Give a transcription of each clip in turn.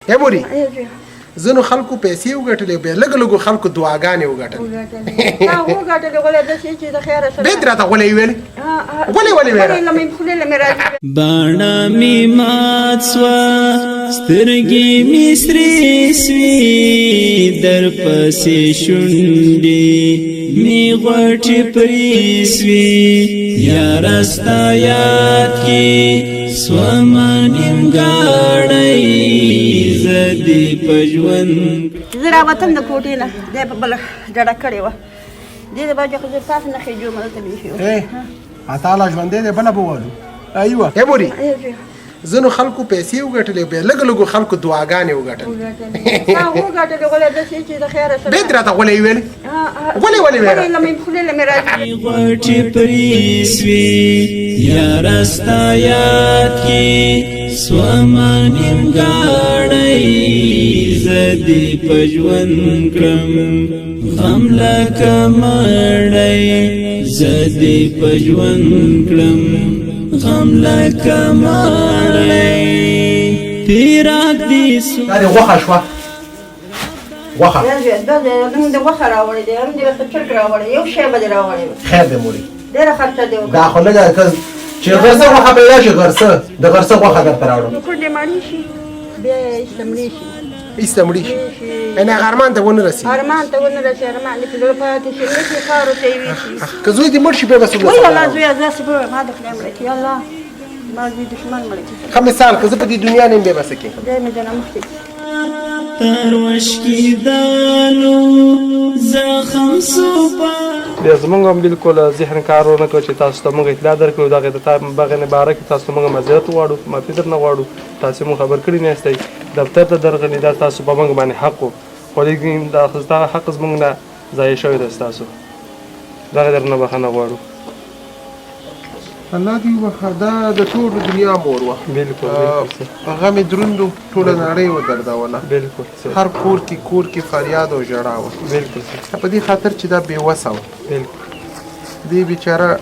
اے موري زنو خلکو پیسې وګټلې بیا لږ لږ خلکو دعاګانې وګټلې ډېر راته غولې ویلې غولې باڼه مې مات سوه سترګې مې سرې سوې در پسې شونډې مې غوټې پرې سوې یاره ستا یاد کې سومه نیمګاړی زه دې په ژوند زه راوتم د کوټې نه دی په بله ډډه کړې وه دې د باجې خو زه تاسو نه خېجو ملته بیخي تعالی ژوندی دی بله به والو ایوه اے موري زنو خلکو پیسې وګټلې بیا لږ لږ خلکو دعاګانې وګټلې ډېر راته غولې ویلې غولې غوټې پرې سوې یاره ستا یاد کې سومه نیمګاړی زه دې په ژوند کړم غم لکه مړی زه دې په ژوند کړم غم لکه مړی پیراک دې سو دا دې غوښه شوه غوښه موږ د غوښه راوړې دی هم دې ورته چرګ راوړی یو شی به دې راوړی خیر دی موري ډېره خرچه دې دا خو نه ده چې غرسه غوښه پیدا شي غرسه د غرسه غوښه درته راوړم نو کونډې مړې شي بیا یې ایسته مړې شي ایسته مړې شي یعنې هغه ارمان ته ونه رسي ارمان ته ونه رسي ارمان دې په زړه پاتې شي نه شي خاورو ته یې ویشي که زوی دې مړ شي بیا به څوک وایي الله زویه داسې به ما د خدای مړه کړي الله ما زوی دښمن مړه کړي ښه مثال که زه په دې دنیا نه یم بیا به څه کوې خدای مې جنه مخکې تروشکی دالو زخم سوپا بیا زمونږ هم بالکل ذهن کار ونه کړ چې تاسو ته موږ اطلاع درکړو دغه د بغې نه باره کې تاسو ته موږ معذرت غواړو معافي درنه غواړو تاسو مو خبر کړي نه یاستئ دفتر ته درغلي دا تاسو په موږ باندې حق و خو لیکن دغه حق زموږ نه ضایع شوی دی ستاسو دغه درنه بخښنه غواړو الله دې وبخښه دا د ټولو دنیا مور وه بالکل هغه مې دروند و ټوله نړۍ ودردوله بالکل هر کور کې فریاد او ژړا وه بالکل په دې خاطر چې دا بېوسه وه بالکل دې بیچاره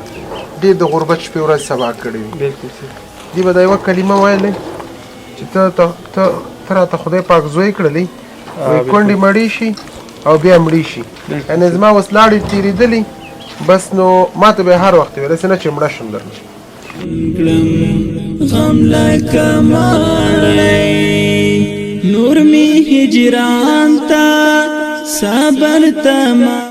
ډېر د غربت شپې ورځ سبا کړې وي بالکل دې به دا یوه کلمه ویلې چې ته راته خدای پاک زوی کړلی وایي کونډې مړې شي او بیا مړې شي یعنې زما اوس لاړې تېرېدلې بس نو ما ته به هر وخت ویل داسې نه چې مړه شم درنه غم لکه مړی نور می هجران ته صبر ته